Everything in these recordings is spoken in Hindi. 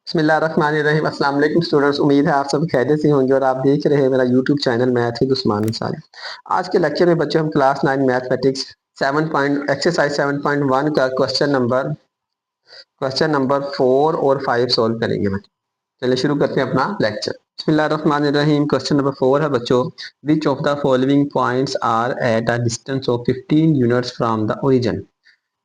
बिस्मिल्लाहिर्रहमानिर्रहीम। अस्सलाम वालेकुम स्टूडेंट्स, उम्मीद है आप सब खैरियत से होंगे और आप देख रहे हैं मेरा YouTube channel math with Usman Ansari. आज के लेक्चर में बच्चों हम क्लास 9 मैथमेटिक्स 7 पॉइंट एक्सरसाइज 7.1 का क्वेश्चन नंबर 4 और 5 सोल्व करेंगे बच्चों। चलिए शुरू करते हैं अपना लेक्चर। बिस्मिल्लाहिर्रहमानिर्रहीम। क्वेश्चन नंबर 4 है बच्चों, which of the following points are at a distance of 15 units from the origin.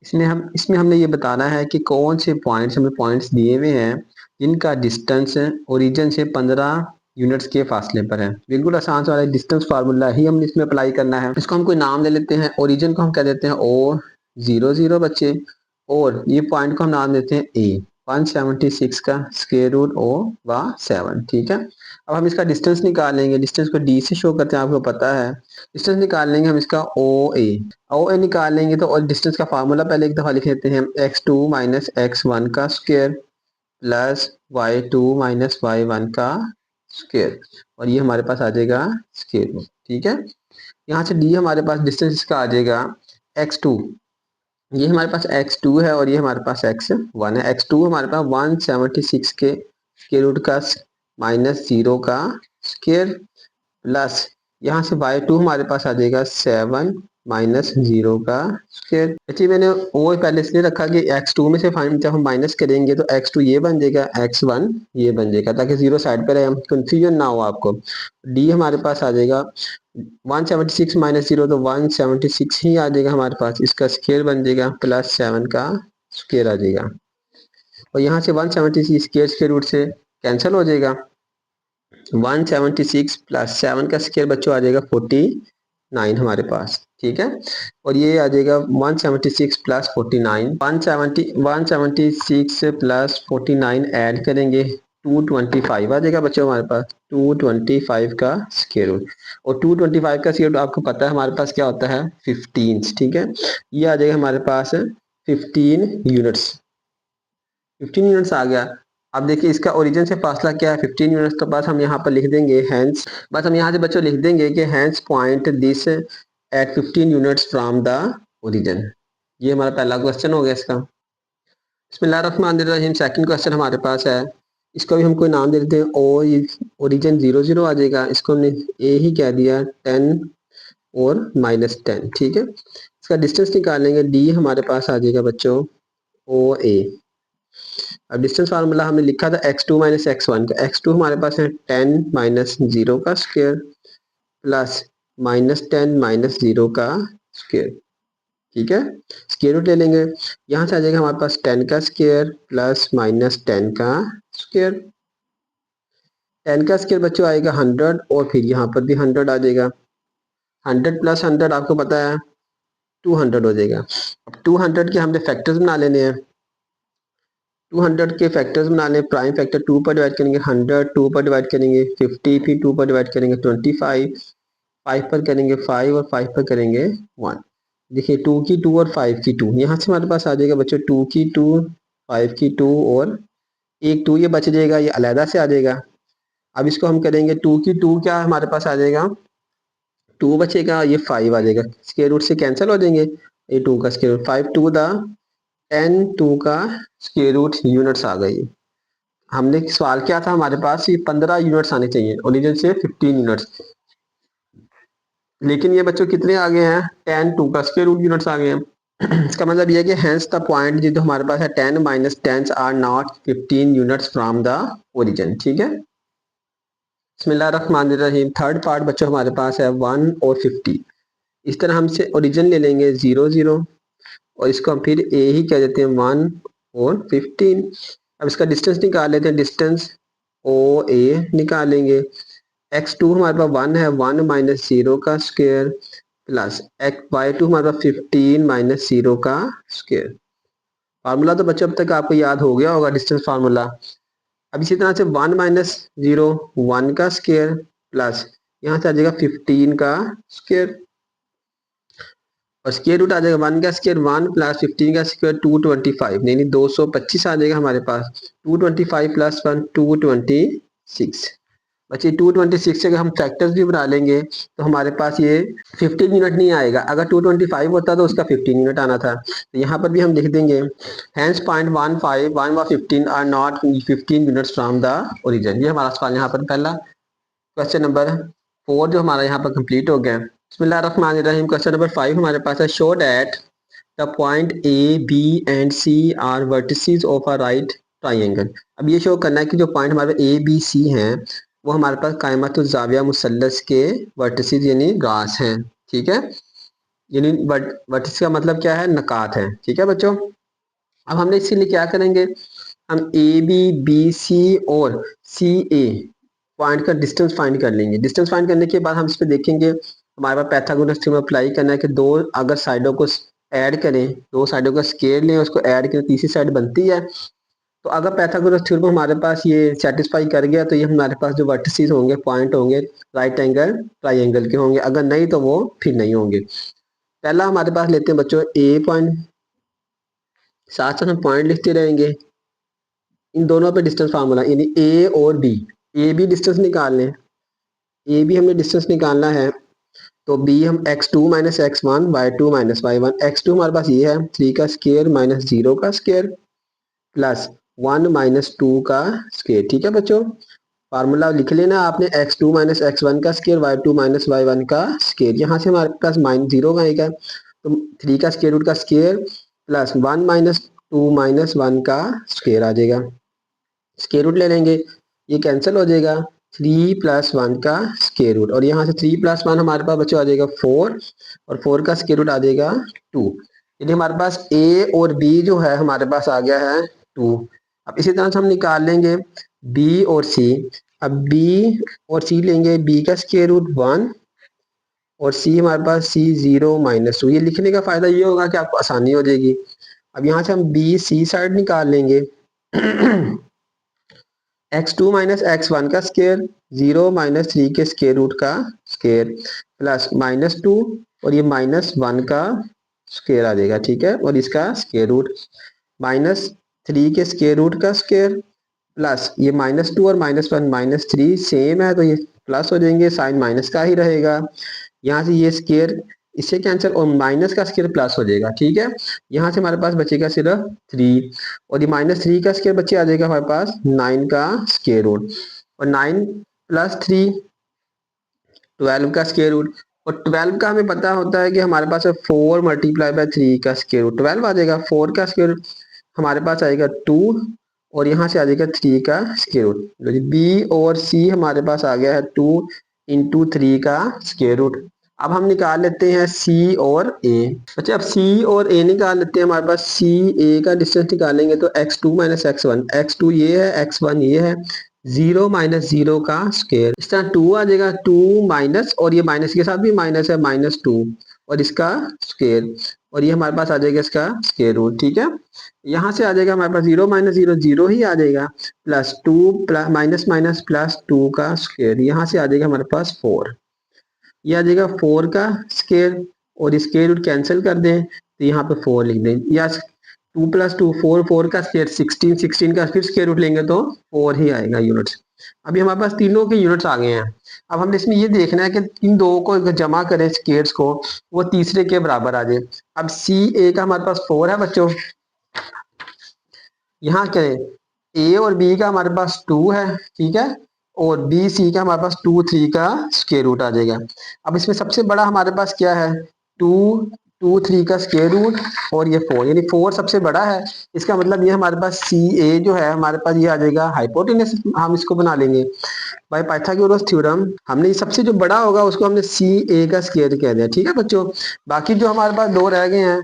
इसमें हमने ये बताना है कि कौन से पॉइंट्स हमें पॉइंट्स दिए हुए हैं जिनका डिस्टेंस ओरिजिन से 15 यूनिट्स के फासले पर है। बिल्कुल आसान सा डिस्टेंस फार्मूला ही हमने इसमें अप्लाई करना है। इसको हम कोई नाम दे लेते हैं। ओरिजिन को हम कह देते हैं O00 बच्चे, और ये पॉइंट को हम नाम देते हैं A। 176 का स्क्वायर रूट ओ व 7। ठीक है, अब हम इसका डिस्टेंस निकालेंगे। डिस्टेंस को D से शो करते हैं, आपको पता है। डिस्टेंस निकाल लेंगे हम इसका OA निकाल लेंगे तो, और डिस्टेंस का फार्मूला पहले एक दफा लिख लेते हैं। x2 माइनस x1 का square plus y2 minus y1 का स्क्वायर, और ये हमारे पास आ जाएगा स्क्वायर रूट। ठीक है, यहाँ से D हमारे पास डिस्टेंस इसका आ जाएगा x2। ये हमारे पास x2 है और ये हमारे पास x1 है। x2 हमारे पास 176 के स्क्वायर रूट का माइनस 0 का स्क्वायर प्लस यहाँ से y2 हमारे पास आ जाएगा 7 माइनस 0 का स्क्वायर। देखिए मैंने वो पहले इसलिए रखा कि x2 में से जब हम माइनस करेंगे तो x2 ये बन जाएगा, x1 ये बन जाएगा, ताकि 0 साइड पर रहे, कंफ्यूजन ना हो आपको। d हमारे पास आ जाएगा 176 माइनस 0 तो 176 ही आ जाएगा हमारे पास। इसका स्क्वायर बन जाएगा प्लस 7 का स्क्वायर आ जाएगा, और यहाँ से 176 स्क्वायर रूट से कैंसिल हो जाएगा। 176 प्लस 7 का स्क्वायर बच्चों आ जाएगा 49 हमारे पास। ठीक है, और ये आ जाएगा 176 प्लस 49, 176 प्लस 49 ऐड करेंगे 225 आ जाएगा बच्चों हमारे पास। 225 का स्क्वायर रूट, और 225 का स्क्वायर रूट आपको पता है हमारे पास क्या होता है, 15। ठीक है, ये आ जाएगा हमारे पास 15 यूनिट्स। 15 यूनिट्स आ गया। अब देखिए इसका ओरिजिन से फासला क्या है, 15 यूनिट्स। तो बस हम यहाँ पर लिख देंगे हैंस, बस हम यहाँ से बच्चों लिख देंगे कि hence point this at 15 units from the origin. ये हमारा पहला क्वेश्चन हो गया इसका। बिस्मिल्लाहिर्रहमानिर्रहीम। सेकंड क्वेश्चन हमारे पास है, इसका भी हम कोई नाम दे देते हैं। ओरिजिन 00 आ जाएगा, इसको हमने ए ही कह दिया, 10 और माइनस 10। ठीक है, इसका डिस्टेंस निकालेंगे। डी हमारे पास आ जाएगा बच्चों OA। अब डिस्टेंस फार्मूला हमने लिखा था x2 माइनस x1 का। x2 हमारे पास है 10 माइनस 0 का स्क्वायर प्लस माइनस 10 माइनस 0 का स्क्वायर। ठीक है, स्क्वायर रूट ले लेंगे। यहाँ से आ जाएगा हमारे पास 10 का स्क्वायर प्लस माइनस 10 का स्क्वायर। 10 का स्क्वायर बच्चों आएगा 100, और फिर यहाँ पर भी 100 आ जाएगा। 100 प्लस 100 आपको पता है 200 हो जाएगा। अब 200 के हमने फैक्टर्स बना लेने हैं। 200 के फैक्टर्स बना लें। प्राइम फैक्टर 2 पर डिवाइड करेंगे, 100 2 पर डिवाइड करेंगे, 50 फिर 2 पर डिवाइड करेंगे, 25 5 पर करेंगे, 5 और 5 पर करेंगे 1। देखिए 2 की 2 और 5 की 2, यहाँ से हमारे पास आ जाएगा बच्चों 2 की 2 5 की 2 और एक 2 ये बच जाएगा, ये अलहदा से आ जाएगा। अब इसको हम करेंगे 2 की 2 क्या हमारे पास आ जाएगा, 2 बचेगा, ये 5 आ जाएगा, स्क्वायर रूट से कैंसिल हो जाएंगे। ये 2 का स्क्वायर रूट 5 2 द 10 2 का स्क्वायर रूट यूनिट्स आ गई। हमने सवाल क्या था हमारे पास, ये 15 यूनिट्स आने चाहिए, ओरिजिन से 15 यूनिट्स, लेकिन ये बच्चों कितने आ गए हैं, 10 2 का स्क्वायर रूट यूनिट्स आ गए हैं। इसका मतलब ये है कि हैंस द पॉइंट जो हमारे पास है 10 minus 10 are not 15 units from the origin. ठीक है, बिस्मिल्लाहिर्रहमानिर्रहीम। थर्ड पार्ट बच्चों हमारे पास है 1 और 50। इस तरह हमसे ओरिजिन ले लेंगे 00, और इसको हम फिर ए ही कह देते हैं 1 और 15। अब इसका डिस्टेंस निकाल लेते हैं। डिस्टेंस OA निकालेंगे। x2 हमारे पास 1 है, 1 माइनस 0 का स्क्वायर प्लस y2 हमारे पास 15 माइनस 0 का स्क्वायर। फार्मूला तो बच्चों अब तक आपको याद हो गया होगा, डिस्टेंस फार्मूला। अब इसी तरह से 1 माइनस 0 1 का स्क्वायर प्लस यहाँ से आ जाएगा 15 का स्क्वायर, और स्क्वायर रूट आ जाएगा 1 का स्क्वायर 1 प्लस 15 का स्क्वायर 225, नहीं 225 आ जाएगा हमारे पास। 225 प्लस 1 226, बच्चे 226 से अगर हम फैक्टर्स भी बना लेंगे तो हमारे पास ये 15 यूनिट नहीं आएगा। अगर 225 होता तो उसका 15 यूनिट आना था। तो यहाँ पर भी हम लिख देंगे हैंस पॉइंट 15 1 व 15 are not 15 units from the origin. ये हमारा सवाल यहाँ पर पहला क्वेश्चन नंबर 4 जो हमारा यहाँ पर कंप्लीट हो गया। बिस्मिल्लाहिर्रहमानिर्रहीम। क्वेश्चन नंबर 5 हमारे पास है show that the point A B and C are vertices of a right triangle. अब ये शो करना है कि जो पॉइंट हमारे ए बी सी हैं वो हमारे पास कायमतुज़ ज़ाविया मुसल्लस के वर्टिसेस यानी गास हैं। ठीक है, यानी वर्टिस का मतलब क्या है, नकात है। ठीक है बच्चों, अब हमने इसके लिए क्या करेंगे, हम ए बी बी सी और सी ए पॉइंट का डिस्टेंस फाइंड कर लेंगे। डिस्टेंस फाइंड करने के बाद हम इस पर देखेंगे हमारे पास पाइथागोरस थ्योरम अप्लाई करना है कि दो अगर साइडों को ऐड करें, दो साइडों का स्केयर लें, उसको ऐड करें, तीसरी साइड बनती है। तो अगर पाइथागोरस थ्योरम हमारे पास ये सेटिस्फाई कर गया तो ये हमारे पास जो वर्टिसेस होंगे, पॉइंट होंगे, राइट एंगल ट्राइंगल के होंगे। अगर नहीं तो वो फिर नहीं होंगे। पहला हमारे पास लेते हैं बच्चों ए पॉइंट, साथ साथ हम पॉइंट लिखते रहेंगे। इन दोनों पे डिस्टेंस फार्मूला यानी ए और बी, ए बी डिस्टेंस निकाल लें। ए बी हमें डिस्टेंस निकालना है तो बी हम x2 minus x one y two minus y one. X two हमारे पास ये है 3 का स्केयर माइनस 0 का स्केयर प्लस 1 माइनस 2 का स्केयर। ठीक है बच्चों, फार्मूला लिख लेना आपने, x2 माइनस एक्स वन का square y2 minus y one का स्केयर। यहाँ से हमारे पास माइनस 0 का आएगा तो 3 का स्केयर रूट का स्केयर प्लस 1 माइनस 2 माइनस 1 का स्केयर आ जाएगा। स्केयर रूट ले लेंगे, ये कैंसिल हो जाएगा, 3 प्लस 1 का स्केयर रूट, और यहाँ से 3 प्लस 1 हमारे पास बच्चों आ जाएगा 4, और 4 का स्केयर रूट आ जाएगा 2। यदि हमारे पास ए और बी जो है हमारे पास आ गया है 2। अब इसी तरह से हम निकाल लेंगे बी और सी। अब बी और सी लेंगे, बी का स्केयर रूट 1 और सी हमारे पास सी 0 माइनस 2। ये लिखने का फायदा ये होगा कि आपको आसानी हो जाएगी। अब यहाँ से हम बी सी साइड निकाल लेंगे x2 माइनस एक्स वन का स्केयर 0 माइनस 3 के स्केयर रूट का स्केयर प्लस माइनस 2 और ये माइनस 1 का स्केयर आ जाएगा। ठीक है, और इसका स्केयर रूट माइनस 3 के स्केयर रूट का स्केयर प्लस ये माइनस 2 और माइनस 1 माइनस 3 सेम है तो ये प्लस हो जाएंगे, साइन माइनस का ही रहेगा। यहाँ से ये स्केयर इससे कैंसिल और माइनस का स्केयर प्लस हो जाएगा। ठीक है, यहाँ से हमारे पास बचेगा सिर्फ 3 और ये माइनस 3 का स्केयर बच्चे आ जाएगा हमारे पास 9 का स्केयर रूट, और 9 प्लस 3 12 का स्केयर रूट, और 12 का हमें पता होता है कि हमारे पास 4 मल्टीप्लाई बाय 3 का स्केयर रूट 12 आ जाएगा। 4 का स्केयर रूट हमारे पास आएगा 2 और यहाँ से आ जाएगा 3 का स्केयर रूट। बी और सी हमारे पास आ गया है 2 इंटू 3 का स्केयर रूट। अब हम निकाल लेते हैं सी और ए। अच्छा, अब सी और ए निकाल लेते हैं। हमारे पास सी ए का डिस्टेंस निकालेंगे तो x2 minus x one, x2 ये है, x1 ये है, 0 माइनस 0 का स्केयर, इस तरह 2 आ जाएगा, 2 माइनस और ये माइनस के साथ भी माइनस है, माइनस 2 और इसका स्केयर, और ये हमारे पास आ जाएगा इसका स्केयर रूट। ठीक है, यहाँ से आ जाएगा हमारे पास 0 माइनस 0 0 ही आ जाएगा, प्लस 2 माइनस माइनस प्लस 2 का स्केयर, यहाँ से आ जाएगा हमारे पास 4, ये आ जाएगा 4 का स्केयर, और स्केयर रूट कैंसिल कर दें तो यहाँ पे 4 लिख दें, या 2 प्लस 2 4, 4 का स्केयर 16, 16 का फिर स्केयर रूट लेंगे तो 4 ही आएगा यूनिट्स। अभी हमारे पास तीनों के यूनिट्स आ गए हैं। अब हमने इसमें ये देखना है कि इन दो को अगर जमा करें स्केयर्स को वो तीसरे के बराबर आ जाए। अब सी ए का हमारे पास 4 है बच्चों, यहाँ करें ए और बी का हमारे पास 2 है। ठीक है, और बी सी का हमारे पास 2 3 का स्केयर रूट आ जाएगा। अब इसमें सबसे बड़ा हमारे पास क्या है, 2 2 3 का स्केयर रूट और ये 4, यानी 4 सबसे बड़ा है। इसका मतलब ये हमारे पास सी ए जो है हमारे पास ये आ जाएगा हाइपोटेनस। हम इसको बना लेंगे बाय पाइथागोरस थ्योरम, हमने सबसे जो बड़ा होगा उसको हमने सी ए का स्केयर कह दिया। ठीक है बच्चों, बाकी जो हमारे पास दो रह गए हैं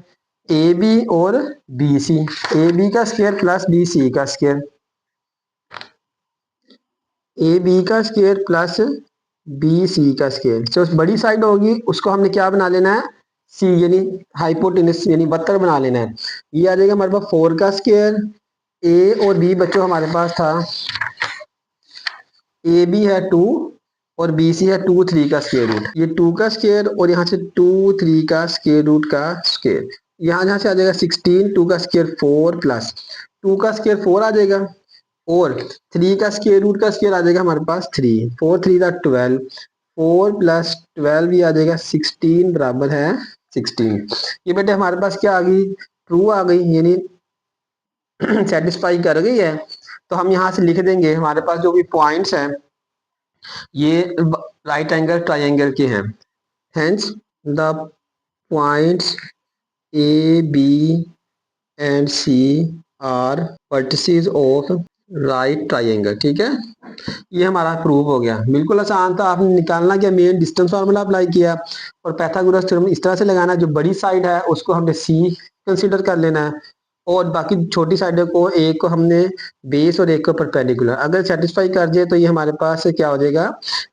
ए बी और बी सी, ए बी का स्केयर प्लस बी सी का स्केयर, ए बी का स्केयर प्लस बी सी का स्केयर। जो बड़ी साइड होगी उसको हमने क्या बना लेना है, सी यानी हाइपोटेनस यानी बत्तर बना लेना है। ये आ जाएगा हमारे पास 4 का स्केयर, ए और बी बच्चों हमारे पास था, ए बी है 2 और बी सी है 2 3 का स्केयर रूट, ये 2 का स्केयर और यहाँ से 2 3 का स्केयर रूट का स्केयर, यहाँ से आ जाएगा 16, 2 का स्केयर 4 प्लस 2 का स्केयर 4 आ जाएगा, और 3 का स्क्वायर रूट का स्क्वायर आ जाएगा हमारे पास 3, 4 3 का 12, 4 प्लस 12 भी आ जाएगा 16 बराबर है 16। ये बेटे हमारे पास क्या आ गई, ट्रू आ गई, यानी सेटिस्फाई कर गई है। तो हम यहाँ से लिख देंगे हमारे पास जो भी पॉइंट्स हैं ये राइट एंगल ट्राइंगल के हैं। Hence the points A B and C are vertices of right triangle. ठीक है, ये हमारा प्रूव हो गया। बिल्कुल आसान था, आपने निकालना क्या, मेन डिस्टेंस फार्मूला अप्लाई किया और पाइथागोरस थ्योरम इस तरह से लगाना है, जो बड़ी साइड है उसको हमने सी कंसीडर कर लेना है और बाकी छोटी साइडों को, एक को हमने बेस और एक को परपेंडिकुलर। अगर सेटिस्फाई कर जाए तो ये हमारे पास क्या हो जाएगा,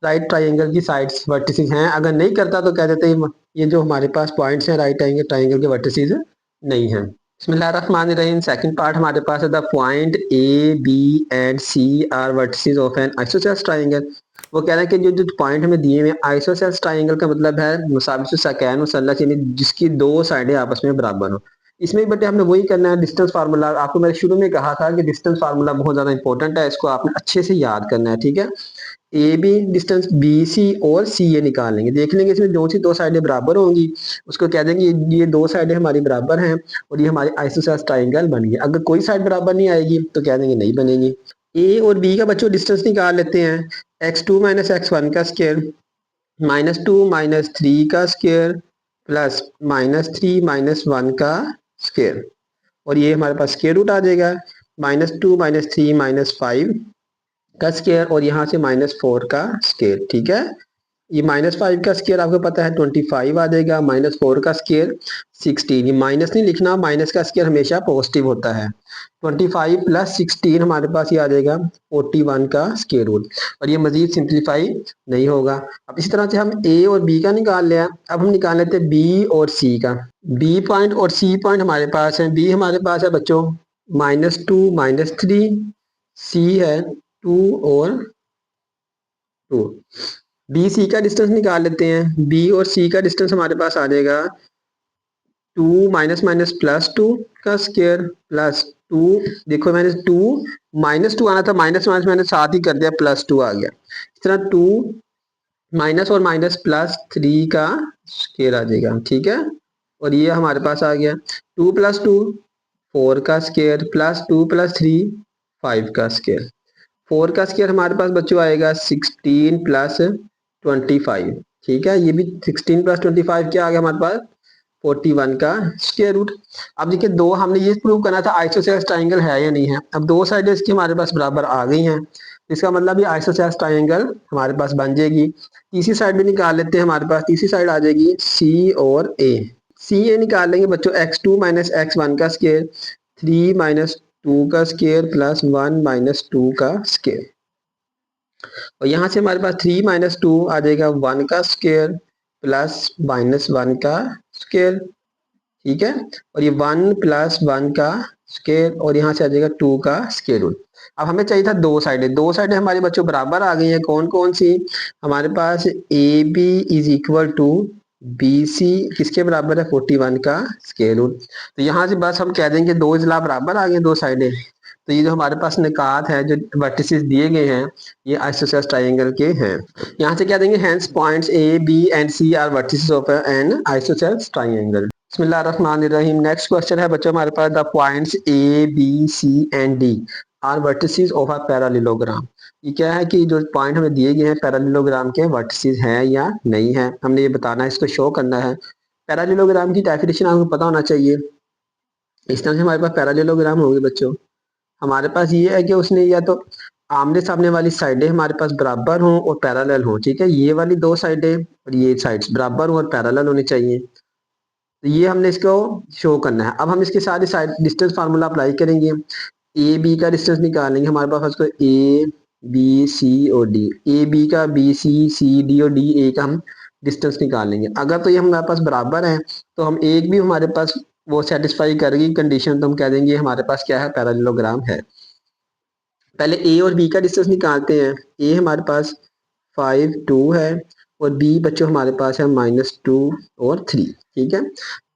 राइट ट्राइंगल की साइड्स वर्टिसेस हैं। अगर नहीं करता तो कह देते हैं ये जो हमारे पास पॉइंट्स हैं राइट एंगल ट्राइंगल के वर्टिसेस नहीं है। बिस्मिल्लाहिर्रहमानिर्रहीम। सेकंड पार्ट हमारे पास है the point A B and C are vertices of an isosceles triangle. वो कह रहे हैं कि जो जो पॉइंट हमें दिए हुए आइसोसेलेस ट्राइंगल का मतलब है मुसाविस सकैन मुसल्लस, यानी जिसकी दो साइडें आपस में बराबर हो। इसमें भी बेटे हमने वही करना है, डिस्टेंस फार्मूला। आपको मैंने शुरू में कहा था कि डिस्टेंस फार्मूला बहुत ज्यादा इंपॉर्टेंट है, इसको आपने अच्छे से याद करना है। ठीक है, A B distance B C और सी ए निकाल लेंगे, देख लेंगे इसमें जो सी दो साइडें बराबर होंगी उसको कह देंगे ये दो साइडें हमारी बराबर हैं और ये हमारी आइसोसेलेस ट्राइंगल बन गई। अगर कोई साइड बराबर नहीं आएगी तो कह देंगे नहीं बनेगी। ए और बी का बच्चों डिस्टेंस निकाल लेते हैं। x2 माइनस x1 का स्क्वायर, -2 माइनस 3 का स्क्वायर प्लस -3 माइनस 1 का स्क्वायर, और ये हमारे पास स्क्वायर रूट आ जाएगा। -2 माइनस 3 माइनस 5 का स्क्वायर और यहाँ से -4 का स्क्वायर। ठीक है, ये -5 का स्क्वायर आपको पता है 25 आ जाएगा, -4 का स्क्वायर 16। ये माइनस नहीं लिखना, माइनस का स्क्वायर हमेशा पॉजिटिव होता है। 25 प्लस 16 हमारे पास ये आ जाएगा 41 का स्क्वायर रूट, और ये मजीद सिंप्लीफाई नहीं होगा। अब इसी तरह से हम ए और बी का निकाल लिया, अब हम निकाल लेते हैं बी और सी का। बी पॉइंट और सी पॉइंट हमारे पास है। बी हमारे पास है बच्चों -2 -3, सी है 2 और 2। बी सी का डिस्टेंस निकाल लेते हैं। बी और सी का डिस्टेंस हमारे पास आ जाएगा 2 माइनस माइनस +2 का स्क्वायर प्लस 2, देखो मैंने 2 -2 आना था, माइनस माइनस मैंने साथ ही कर दिया, +2 आ गया। इस तरह 2 माइनस और माइनस +3 का स्क्वायर आ जाएगा। ठीक है, और ये हमारे पास आ गया 2 + 2 4 का स्क्वायर प्लस 2 + 3 5 का स्क्वायर। 4 का स्क्वायर हमारे पास बच्चों आएगा 16 + 25। ठीक है, ये भी 16 + 25 क्या आ गया हमारे पास 41 का स्क्वायर रूट। अब देखिए दो हमने ये प्रूव करना था आइसोसेलेस ट्राइंगल है या नहीं है। अब दो साइड इसकी हमारे पास बराबर आ गई हैं, इसका मतलब ये आइसोसेलेस ट्राइंगल हमारे पास बन जाएगी। तीसरी साइड भी निकाल लेते हैं, हमारे पास तीसरी साइड आ जाएगी सी और ए। सी ए निकाल लेंगे बच्चों, x2 माइनस x1 का स्क्वायर, 3 माइनस 2 का स्क्वायर प्लस 1 माइनस 2 का स्क्वायर, और यहाँ से हमारे पास 3 माइनस 2 आ जाएगा 1 का स्क्वायर प्लस -1 का स्क्वायर। ठीक है, और ये 1 + 1 का स्क्वायर और यहाँ से आ जाएगा 2 का स्क्वायर रूट। अब हमें चाहिए था दो साइडें, दो साइडें हमारे बच्चों बराबर आ गई हैं। कौन कौन सी, हमारे पास A B is equal to B C किसके बराबर है 41 का स्क्वायर रूट। तो यहाँ से बस हम कह देंगे दो इजला बराबर आ गए दो साइडें। तो ये जो हमारे पास निकात है, जो वर्टिसेस दिए गए हैं, ये आइसोसेलेस ट्राइंगल के हैं। यहाँ से क्या देंगे, hence points A B and C are vertices of an isosceles triangle. बिस्मिल्लाहिर्रहमानिर्रहीम। नेक्स्ट क्वेश्चन है बच्चों हमारे पास, the points A B C and D are vertices of a parallelogram. ये क्या है कि जो पॉइंट हमें दिए गए हैं पैरेललोग्राम के वर्टिसेस हैं या नहीं है, हमने ये बताना है, इसको शो करना है। पैरेललोग्राम की डेफिनेशन आपको पता होना चाहिए। इस तरह से हमारे पास पैरेललोग्राम होगी बच्चों, हमारे पास ये है कि उसने या तो आमने सामने वाली साइडें हमारे पास बराबर हों और पैरेलल हों। ठीक है, ये वाली दो साइडें और ये साइड्स बराबर हों और पैरेलल होनी चाहिए। तो ये हमने इसको शो करना है। अब हम इसके सारे साइड डिस्टेंस फार्मूला अप्लाई करेंगे। ए बी का डिस्टेंस निकालेंगे, हमारे पास उसको ए बी सी और डी, ए बी का बी सी सी डी और डी ए का हम डिस्टेंस निकालेंगे। अगर तो ये हमारे पास बराबर है तो हम एक भी हमारे पास वो सेटिस्फाई करेगी कंडीशन, तो हम कह देंगे हमारे पास क्या है पैरेललोग्राम है। पहले ए और बी का डिस्टेंस निकालते हैं। ए हमारे पास 5 2 है और बी बच्चों हमारे पास है -2 और 3। ठीक है,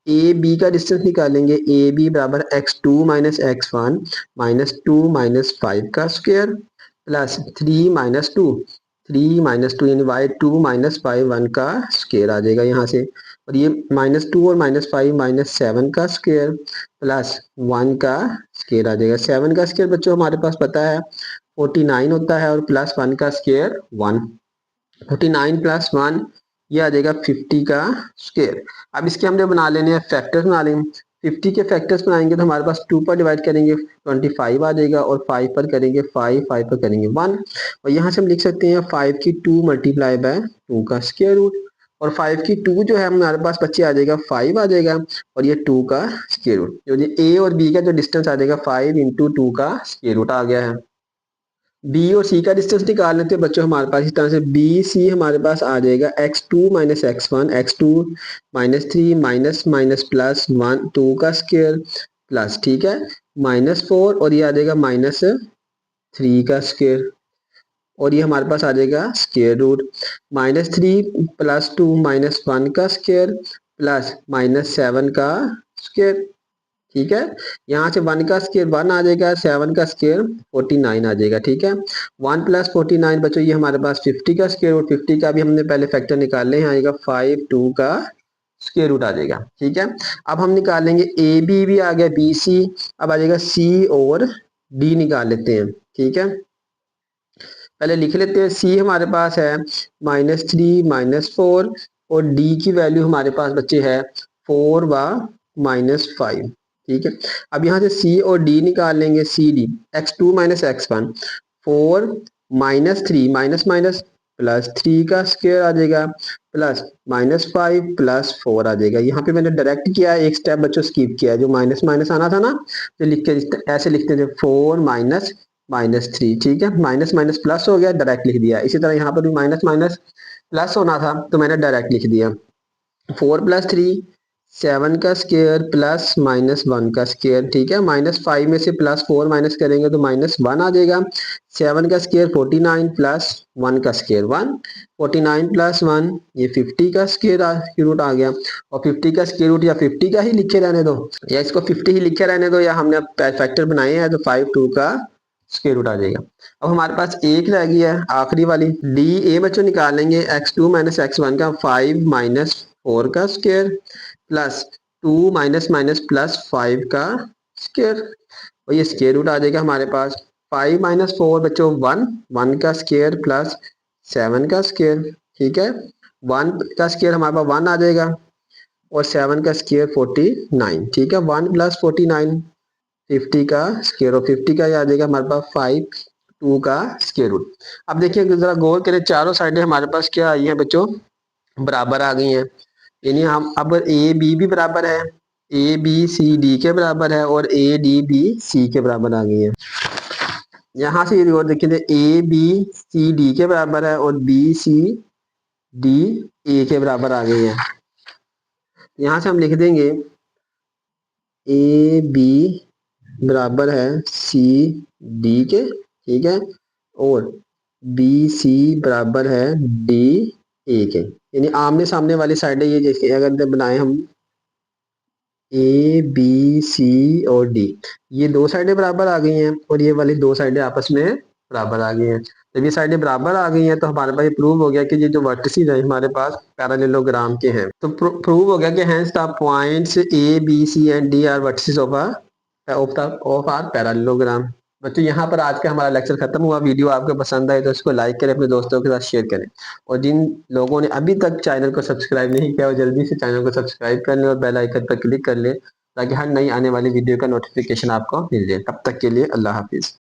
ए बी का डिस्टेंस निकालेंगे, ए बी बराबर x2 minus x1 minus 2 minus 5 का स्क्वायर प्लस 3 माइनस 2, 3 माइनस 2 यानी y2 माइनस y1 का स्क्वायर आ जाएगा यहाँ से, और ये -2 और -5 -7 का स्क्वायर प्लस 1 का स्क्वायर आ जाएगा। 7 का स्क्वायर बच्चों हमारे पास पता है 49 होता है, और प्लस 1 का स्क्वायर 1, 49 प्लस 1 ये आ जाएगा 50 का स्क्वायर। अब इसके हमने बना लेने हैं फैक्टर्स बना लेंगे। 50 के फैक्टर्स बनाएंगे तो हमारे पास 2 पर डिवाइड करेंगे 25 आ जाएगा, और 5 पर करेंगे 5, 5 पर करेंगे 1, और यहाँ से हम लिख सकते हैं 5 की 2 मल्टीप्लाई बाय 2 का स्क्वायर रूट, और 5 की 2 जो है हमारे पास बच्चे आ जाएगा 5 आ जाएगा, और ये 2 का स्क्वायर रूट, जो ए और बी का जो डिस्टेंस आ जाएगा 5 इंटू 2 का स्क्वायर रूट आ गया है। बी और सी का डिस्टेंस निकाल लेते हैं बच्चों हमारे पास इस तरह से, बी सी हमारे पास आ जाएगा x2 minus x1, x2 -3 minus minus plus 1 2 का स्क्वायर प्लस, ठीक है, -4, और ये आ जाएगा -3 का स्क्वायर, और ये हमारे पास आ जाएगा स्क्वायर रूट, -3 प्लस 2 माइनस 1 का स्क्वायर प्लस -7 का स्क्वायर, ठीक है। यहाँ से 1 का स्क्वायर 1 आ जाएगा, 7 का स्क्वायर 49 आ जाएगा, ठीक है। 1 प्लस 49 बच्चों ये हमारे पास 50 का स्क्वायर रूट, 50 का भी हमने पहले फैक्टर निकाल ले, यहाँ आएगा 5 2 का स्क्वायर रूट आ जाएगा, ठीक है। अब हम निकालेंगे ए बी भी आ गया, बी सी, अब आ जाएगा सी और डी निकाल लेते हैं, ठीक है। पहले लिख लेते हैं, सी हमारे पास है -3 -4, और डी की वैल्यू हमारे पास बच्चे है 4 व -5, ठीक है। अब यहाँ से सी और डी निकाल लेंगे, C D x2 minus x1, 4 -3 minus minus plus 3 का स्क्वायर आ जाएगा प्लस -5 प्लस 4 आ जाएगा। यहाँ पे मैंने डायरेक्ट किया है, एक स्टेप बच्चों स्किप किया है, जो माइनस माइनस आना था ना, तो लिख के ऐसे लिखते थे 4 माइनस -3, ठीक है, माइनस माइनस प्लस हो गया, डायरेक्ट लिख दिया। इसी तरह यहाँ पर भी माइनस माइनस प्लस होना था, तो मैंने डायरेक्ट लिख दिया। 4 प्लस 3 7 का स्क्वायर प्लस -1 का स्क्वायर, ठीक है, -5 में से +4 माइनस करेंगे तो -1 आ जाएगा। 7 का स्क्वायर 49 प्लस 1 का स्क्वायर 1, 49 प्लस 1 ये 50 का स्क्वायर रूट आ गया, और 50 का स्क्वायर रूट या 50 का ही लिखे रहने दो, या इसको 50 ही लिखे रहने दो, या हमने फैक्टर बनाए हैं तो 5 2 का स्क्वायर रूट आ जाएगा। अब हमारे पास एक रह गई है आखिरी वाली, डी ए बच्चों निकालेंगे x2 माइनस x1 का 5 माइनस 4 का square plus 2 minus minus plus 5 का स्क्वायर, और ये स्क्वायर रूट आ जाएगा हमारे पास। 5 माइनस 4 बच्चों 1, 1 का स्क्वायर प्लस 7 का स्क्वायर, ठीक है, 1 का स्क्वायर हमारे पास 1 आ जाएगा, और 7 का स्क्वायर 49, ठीक है, 1 प्लस 49 50 का स्क्वायर, और 50 का ये आ जाएगा हमारे पास 5 2 का स्क्वायर रूट। अब देखिए जरा गौर करें, चारों साइडें हमारे पास क्या आई हैं बच्चों, बराबर आ गई हैं, यानी हम अब ए बी भी बराबर है, ए बी सी डी के बराबर है, और ए डी बी सी के बराबर आ गई है। यहाँ से और देखिए ए बी सी डी के बराबर है, और बी सी डी ए के बराबर आ गई है। यहाँ से हम लिख देंगे ए बी बराबर है सी डी के, ठीक है, और बी सी बराबर है डी ए के, यानी आमने सामने वाली साइडें ये जैसे अगर बनाए हम ए बी सी और डी, ये दो साइडें बराबर आ गई हैं, और ये वाली दो साइडें आपस में बराबर आ गई हैं। जब ये साइडें बराबर आ गई हैं तो हमारे पास ये प्रूव हो गया कि ये जो वर्टिसेस हैं हमारे पास पैरेललोग्राम के हैं। तो प्रूव हो गया कि hence the points A B C and D are vertices of a parallelogram. बच्चों यहाँ पर आज का हमारा लेक्चर खत्म हुआ। वीडियो आपको पसंद आए तो इसको लाइक करें, अपने दोस्तों के साथ शेयर करें, और जिन लोगों ने अभी तक चैनल को सब्सक्राइब नहीं किया वो जल्दी से चैनल को सब्सक्राइब कर लें और बेल आइकन पर क्लिक कर लें, ताकि हर नई आने वाली वीडियो का नोटिफिकेशन आपको मिल जाए। तब तक के लिए अल्लाह हाफिज़।